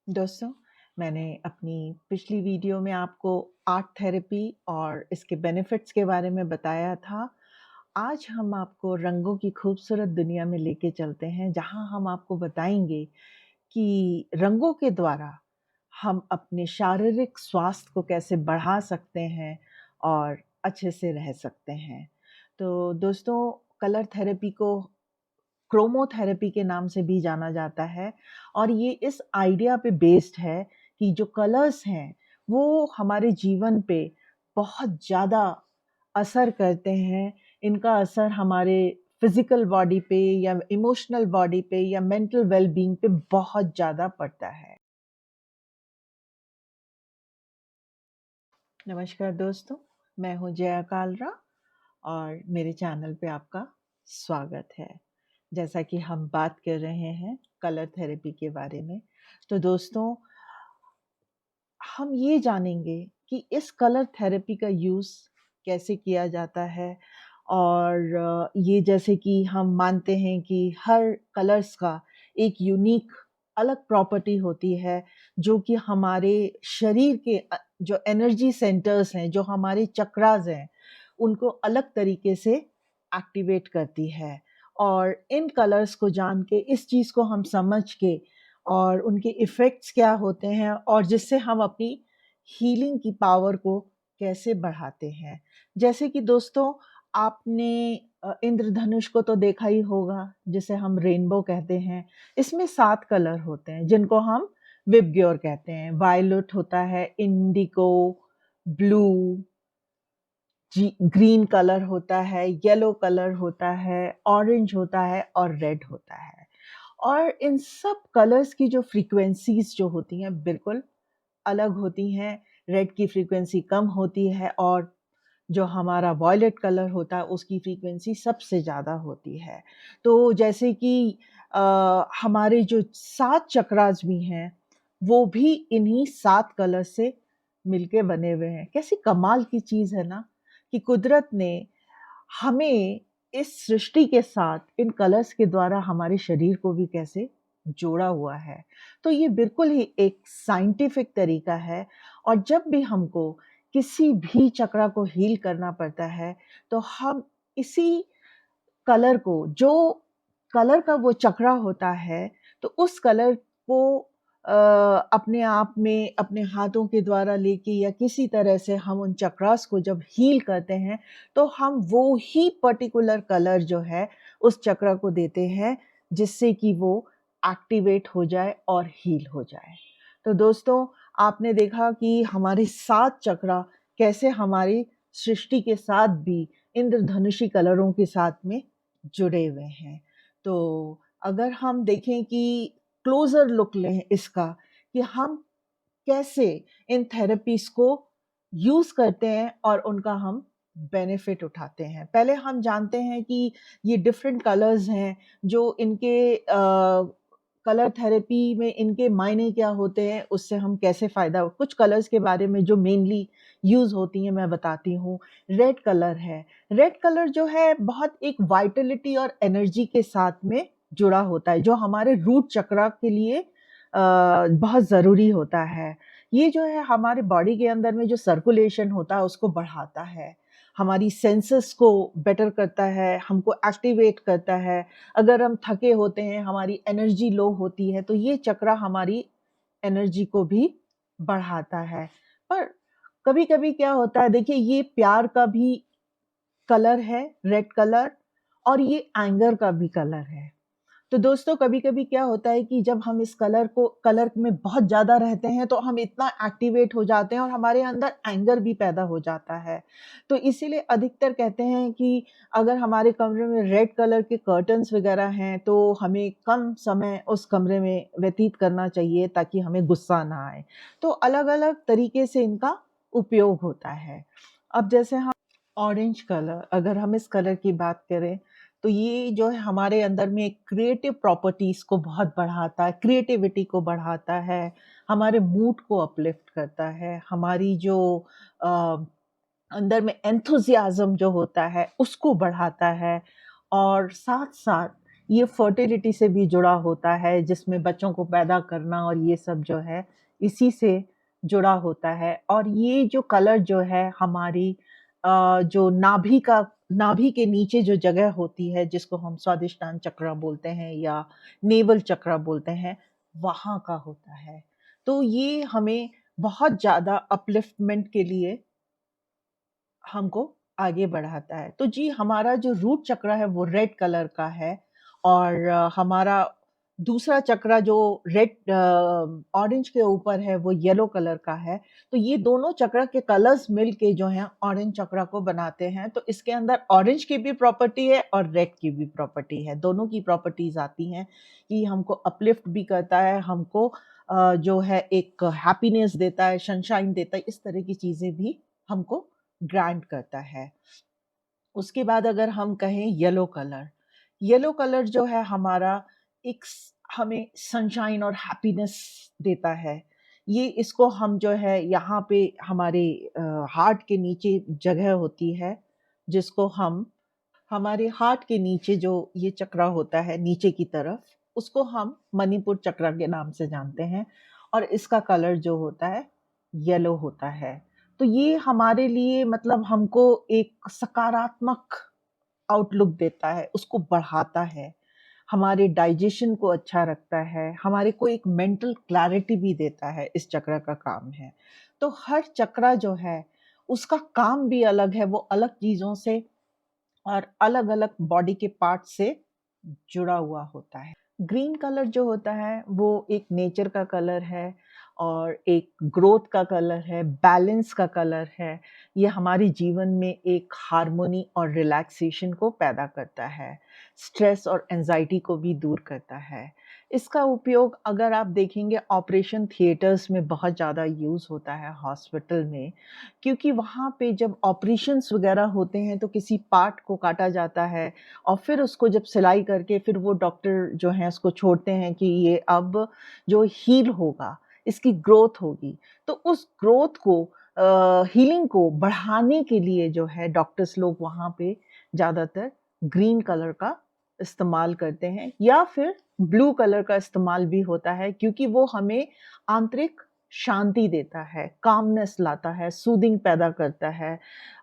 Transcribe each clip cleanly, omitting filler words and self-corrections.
दोस्तों, मैंने अपनी पिछली वीडियो में आपको आर्ट थेरेपी और इसके बेनिफिट्स के बारे में बताया था। आज हम आपको रंगों की खूबसूरत दुनिया में लेके चलते हैं, जहाँ हम आपको बताएँगे कि रंगों के द्वारा हम अपने शारीरिक स्वास्थ्य को कैसे बढ़ा सकते हैं और अच्छे से रह सकते हैं। तो दोस्तों, कलर थेरेपी को क्रोमोथेरेपी के नाम से भी जाना जाता है और ये इस आइडिया पे बेस्ड है कि जो कलर्स हैं, वो हमारे जीवन पे बहुत ज़्यादा असर करते हैं। इनका असर हमारे फिज़िकल बॉडी पे या इमोशनल बॉडी पे या मेंटल वेल-बीइंग पे बहुत ज़्यादा पड़ता है। नमस्कार दोस्तों, मैं हूँ जया कालरा और मेरे चैनल पे आपका स्वागत है। जैसा कि हम बात कर रहे हैं कलर थेरेपी के बारे में, तो दोस्तों हम ये जानेंगे कि इस कलर थेरेपी का यूज़ कैसे किया जाता है और ये जैसे कि हम मानते हैं कि हर कलर्स का एक यूनिक अलग प्रॉपर्टी होती है, जो कि हमारे शरीर के जो एनर्जी सेंटर्स हैं, जो हमारे चक्रास हैं, उनको अलग तरीके से एक्टिवेट करती है। और इन कलर्स को जान के, इस चीज़ को हम समझ के और उनके इफ़ेक्ट्स क्या होते हैं और जिससे हम अपनी हीलिंग की पावर को कैसे बढ़ाते हैं। जैसे कि दोस्तों, आपने इंद्रधनुष को तो देखा ही होगा, जिसे हम रेनबो कहते हैं। इसमें 7 कलर होते हैं जिनको हम विबग्योर कहते हैं। वायलेट होता है, इंडिगो, ब्लू, ग्रीन कलर होता है, येलो कलर होता है, ऑरेंज होता है और रेड होता है। और इन सब कलर्स की जो फ्रीक्वेंसीज़ जो होती हैं, बिल्कुल अलग होती हैं। रेड की फ्रीक्वेंसी कम होती है और जो हमारा वॉयलेट कलर होता है, उसकी फ्रीक्वेंसी सबसे ज़्यादा होती है। तो जैसे कि हमारे जो 7 चक्रास भी हैं, वो भी इन्हीं 7 कलर से मिलके बने हुए हैं। कैसी कमाल की चीज़ है ना, कि कुदरत ने हमें इस सृष्टि के साथ इन कलर्स के द्वारा हमारे शरीर को भी कैसे जोड़ा हुआ है। तो ये बिल्कुल ही एक साइंटिफिक तरीका है और जब भी हमको किसी भी चक्रा को हील करना पड़ता है, तो हम इसी कलर को, जो कलर का वो चक्रा होता है, तो उस कलर को अपने आप में अपने हाथों के द्वारा लेके या किसी तरह से हम उन चक्रास को जब हील करते हैं, तो हम वो ही पर्टिकुलर कलर जो है, उस चक्र को देते हैं, जिससे कि वो एक्टिवेट हो जाए और हील हो जाए। तो दोस्तों, आपने देखा कि हमारे 7 चक्रा कैसे हमारी सृष्टि के साथ भी इंद्रधनुषी कलरों के साथ में जुड़े हुए हैं। तो अगर हम देखें कि क्लोज़र लुक लें इसका, कि हम कैसे इन थेरेपीज़ को यूज़ करते हैं और उनका हम बेनिफिट उठाते हैं। पहले हम जानते हैं कि ये डिफरेंट कलर्स हैं, जो इनके कलर थेरेपी में इनके मायने क्या होते हैं, उससे हम कैसे फ़ायदा, कुछ कलर्स के बारे में जो मेनली यूज़ होती हैं, मैं बताती हूँ। रेड कलर है। रेड कलर जो है, बहुत एक वाइटैलिटी और एनर्जी के साथ में जुड़ा होता है, जो हमारे रूट चक्रा के लिए बहुत ज़रूरी होता है। ये जो है हमारे बॉडी के अंदर में जो सर्कुलेशन होता है, उसको बढ़ाता है, हमारी सेंसेस को बेटर करता है, हमको एक्टिवेट करता है। अगर हम थके होते हैं, हमारी एनर्जी लो होती है, तो ये चक्रा हमारी एनर्जी को भी बढ़ाता है। पर कभी-कभी क्या होता है, देखिए, ये प्यार का भी कलर है, रेड कलर, और ये एंगर का भी कलर है। तो दोस्तों, कभी-कभी क्या होता है कि जब हम इस कलर में बहुत ज़्यादा रहते हैं, तो हम इतना एक्टिवेट हो जाते हैं और हमारे अंदर एंगर भी पैदा हो जाता है। तो इसीलिए अधिकतर कहते हैं कि अगर हमारे कमरे में रेड कलर के कर्टन्स वगैरह हैं, तो हमें कम समय उस कमरे में व्यतीत करना चाहिए, ताकि हमें गुस्सा ना आए। तो अलग-अलग तरीके से इनका उपयोग होता है। अब जैसे हम ऑरेंज कलर, अगर हम इस कलर की बात करें, तो ये जो है हमारे अंदर में क्रिएटिव प्रॉपर्टीज़ को बहुत बढ़ाता है, क्रिएटिविटी को बढ़ाता है, हमारे मूड को अपलिफ्ट करता है, हमारी जो अ, अंदर में एंथुसियाज़्म जो होता है, उसको बढ़ाता है और साथ-साथ ये फर्टिलिटी से भी जुड़ा होता है, जिसमें बच्चों को पैदा करना और ये सब जो है, इसी से जुड़ा होता है। और ये जो कलर जो है हमारी जो नाभि के नीचे जो जगह होती है, जिसको हम स्वादिष्टान चक्र बोलते हैं या नेवल चक्र बोलते हैं, वहाँ का होता है। तो ये हमें बहुत ज़्यादा अपलिफ्टमेंट के लिए हमको आगे बढ़ाता है। तो जी, हमारा जो रूट चक्र है वो रेड कलर का है और हमारा दूसरा चक्र जो ऑरेंज के ऊपर है वो येलो कलर का है। तो ये दोनों चक्र के कलर्स मिल के जो हैं ऑरेंज चक्र को बनाते हैं। तो इसके अंदर ऑरेंज की भी प्रॉपर्टी है और रेड की भी प्रॉपर्टी है। दोनों की प्रॉपर्टीज़ आती हैं कि हमको अपलिफ्ट भी करता है, हमको जो है एक हैप्पीनेस देता है, सनशाइन देता है, इस तरह की चीज़ें भी हमको ग्रांट करता है। उसके बाद अगर हम कहें येलो कलर जो है हमारा हमें सनशाइन और हैप्पीनेस देता है। ये इसको हम जो है यहाँ पे हमारे हार्ट के नीचे जगह होती है, जिसको हम हमारे हार्ट के नीचे जो ये चक्र होता है नीचे की तरफ, उसको हम मणिपुर चक्र के नाम से जानते हैं और इसका कलर जो होता है येलो होता है। तो ये हमारे लिए मतलब हमको एक सकारात्मक आउटलुक देता है, उसको बढ़ाता है, हमारे डाइजेशन को अच्छा रखता है, हमारे को एक मेंटल क्लैरिटी भी देता है, इस चक्र का काम है। तो हर चक्र जो है, उसका काम भी अलग है, वो अलग चीज़ों से और अलग-अलग बॉडी के पार्ट से जुड़ा हुआ होता है। ग्रीन कलर जो होता है वो एक नेचर का कलर है और एक ग्रोथ का कलर है, बैलेंस का कलर है। ये हमारे जीवन में एक हार्मनी और रिलैक्सेशन को पैदा करता है, स्ट्रेस और एंग्ज़ायटी को भी दूर करता है। इसका उपयोग अगर आप देखेंगे ऑपरेशन थिएटर्स में बहुत ज़्यादा यूज़ होता है हॉस्पिटल में, क्योंकि वहाँ पे जब ऑपरेशंस वग़ैरह होते हैं तो किसी पार्ट को काटा जाता है और फिर उसको जब सिलाई करके फिर वो डॉक्टर जो हैं उसको छोड़ते हैं कि ये अब जो हील होगा, इसकी ग्रोथ होगी। तो उस ग्रोथ को हीलिंग को बढ़ाने के लिए जो है डॉक्टर्स लोग वहाँ पे ज़्यादातर ग्रीन कलर का इस्तेमाल करते हैं या फिर ब्लू कलर का इस्तेमाल भी होता है क्योंकि वो हमें आंतरिक शांति देता है, कामनेस लाता है, सूदिंग पैदा करता है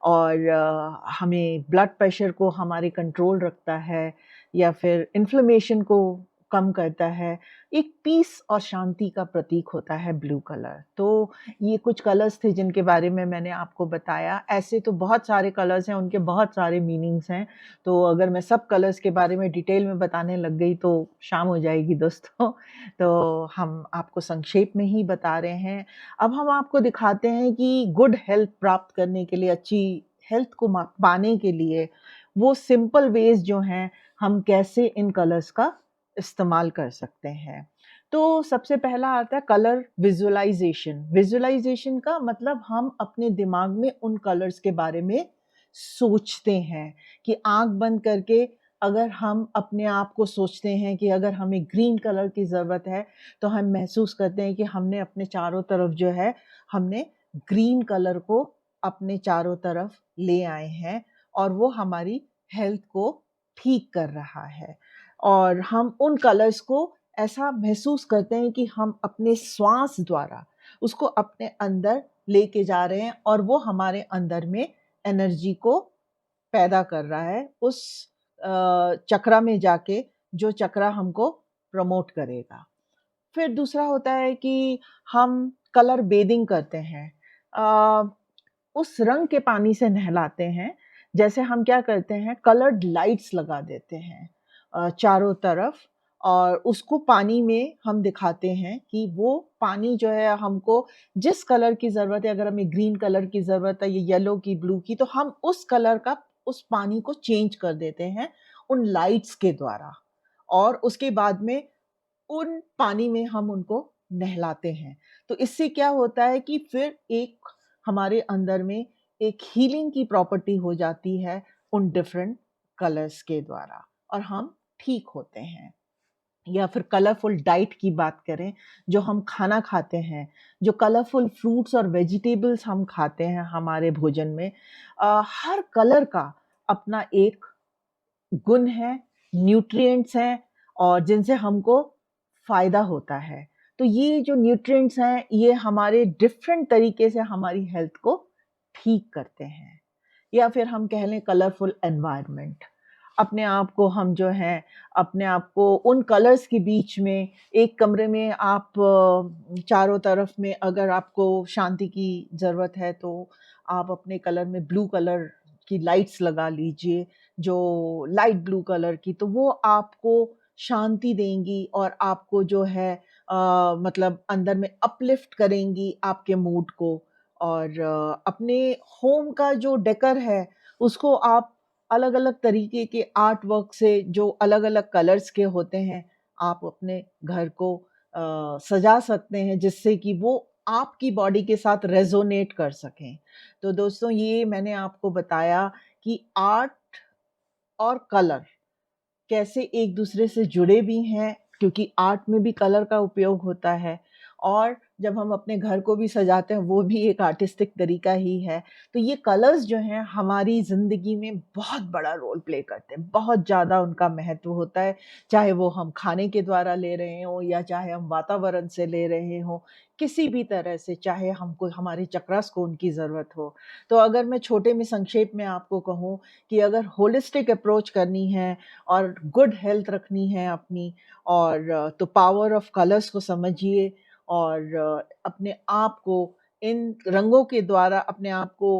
और हमें ब्लड प्रेशर को हमारे कंट्रोल रखता है या फिर इन्फ्लेमेशन को कम करता है। एक पीस और शांति का प्रतीक होता है ब्लू कलर। तो ये कुछ कलर्स थे जिनके बारे में मैंने आपको बताया। ऐसे तो बहुत सारे कलर्स हैं, उनके बहुत सारे मीनिंग्स हैं। तो अगर मैं सब कलर्स के बारे में डिटेल में बताने लग गई तो शाम हो जाएगी दोस्तों। तो हम आपको संक्षेप में ही बता रहे हैं। अब हम आपको दिखाते हैं कि गुड हेल्थ प्राप्त करने के लिए, अच्छी हेल्थ को पाने के लिए वो सिंपल वेज़ जो हैं, हम कैसे इन कलर्स का इस्तेमाल कर सकते हैं। तो सबसे पहला आता है कलर विज़ुअलाइज़ेशन। विज़ुअलाइज़ेशन का मतलब हम अपने दिमाग में उन कलर्स के बारे में सोचते हैं कि आँख बंद करके अगर हम अपने आप को सोचते हैं कि अगर हमें ग्रीन कलर की ज़रूरत है, तो हम महसूस करते हैं कि हमने अपने चारों तरफ जो है, हमने ग्रीन कलर को अपने चारों तरफ ले आए हैं और वो हमारी हेल्थ को ठीक कर रहा है। और हम उन कलर्स को ऐसा महसूस करते हैं कि हम अपने श्वास द्वारा उसको अपने अंदर लेके जा रहे हैं और वो हमारे अंदर में एनर्जी को पैदा कर रहा है उस चक्रा में जाके जो चक्रा हमको प्रमोट करेगा। फिर दूसरा होता है कि हम कलर बेदिंग करते हैं। अ, उस रंग के पानी से नहलाते हैं। जैसे हम क्या करते हैं कलर्ड लाइट्स लगा देते हैं चारों तरफ और उसको पानी में हम दिखाते हैं कि वो पानी जो है हमको जिस कलर की ज़रूरत है, अगर हमें ग्रीन कलर की ज़रूरत है या येलो की, ब्लू की, तो हम उस कलर का उस पानी को चेंज कर देते हैं उन लाइट्स के द्वारा और उसके बाद में उन पानी में हम उनको नहलाते हैं। तो इससे क्या होता है कि फिर एक हमारे अंदर में एक हीलिंग की प्रॉपर्टी हो जाती है उन डिफरेंट कलर्स के द्वारा और हम ठीक होते हैं। या फिर कलरफुल डाइट की बात करें, जो हम खाना खाते हैं, जो कलरफुल फ्रूट्स और वेजिटेबल्स हम खाते हैं हमारे भोजन में, हर कलर का अपना एक गुण है, न्यूट्रिएंट्स हैं और जिनसे हमको फ़ायदा होता है। तो ये जो न्यूट्रिएंट्स हैं, ये हमारे डिफ़रेंट तरीके से हमारी हेल्थ को ठीक करते हैं। या फिर हम कह लें कलरफुल एनवायरनमेंट। अपने आप को हम जो है, अपने आप को उन कलर्स के बीच में, एक कमरे में आप चारों तरफ में अगर आपको शांति की ज़रूरत है, तो आप अपने कलर में ब्लू कलर की लाइट्स लगा लीजिए, जो लाइट ब्लू कलर की, तो वो आपको शांति देंगी और आपको जो है मतलब अंदर में अपलिफ्ट करेंगी आपके मूड को। और अपने होम का जो डेकर है, उसको आप अलग-अलग तरीके के आर्ट वर्क से, जो अलग-अलग कलर्स के होते हैं, आप अपने घर को सजा सकते हैं, जिससे कि वो आपकी बॉडी के साथ रेज़ोनेट कर सकें। तो दोस्तों, ये मैंने आपको बताया कि आर्ट और कलर कैसे एक दूसरे से जुड़े भी हैं, क्योंकि आर्ट में भी कलर का उपयोग होता है और जब हम अपने घर को भी सजाते हैं, वो भी एक आर्टिस्टिक तरीका ही है। तो ये कलर्स जो हैं हमारी ज़िंदगी में बहुत बड़ा रोल प्ले करते हैं, बहुत ज़्यादा उनका महत्व होता है, चाहे वो हम खाने के द्वारा ले रहे हों या चाहे हम वातावरण से ले रहे हों, किसी भी तरह से, चाहे हमको हमारे चक्रास को उनकी ज़रूरत हो। तो अगर मैं छोटे में संक्षेप में आपको कहूँ कि अगर होलिस्टिक अप्रोच करनी है और गुड हेल्थ रखनी है अपनी, और तो पावर ऑफ कलर्स को समझिए और अपने आप को इन रंगों के द्वारा अपने आप को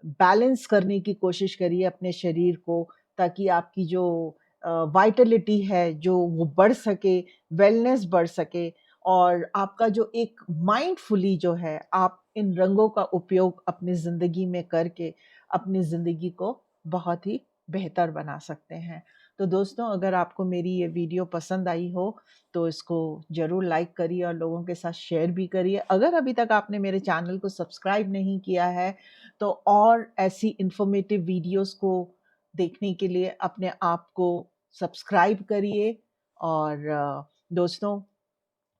बैलेंस करने की कोशिश करिए अपने शरीर को, ताकि आपकी जो वाइटलिटी है जो वो बढ़ सके, वेलनेस बढ़ सके और आपका जो एक माइंडफुली जो है आप इन रंगों का उपयोग अपनी ज़िंदगी में करके अपनी ज़िंदगी को बहुत ही बेहतर बना सकते हैं। तो दोस्तों, अगर आपको मेरी ये वीडियो पसंद आई हो, तो इसको ज़रूर लाइक करिए और लोगों के साथ शेयर भी करिए। अगर अभी तक आपने मेरे चैनल को सब्सक्राइब नहीं किया है, तो और ऐसी इन्फॉर्मेटिव वीडियोज़ को देखने के लिए अपने आप को सब्सक्राइब करिए। और दोस्तों,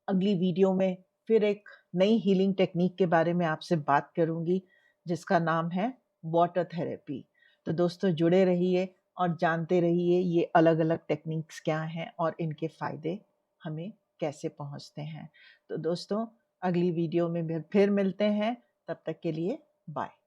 अगली वीडियो में फिर एक नई हीलिंग टेक्नीक के बारे में आपसे बात करूंगी, जिसका नाम है वाटर थेरेपी। तो दोस्तों, जुड़े रहिए और जानते रहिए ये अलग-अलग टेक्निक्स क्या हैं और इनके फ़ायदे हमें कैसे पहुंचते हैं। तो दोस्तों, अगली वीडियो में फिर मिलते हैं। तब तक के लिए बाय।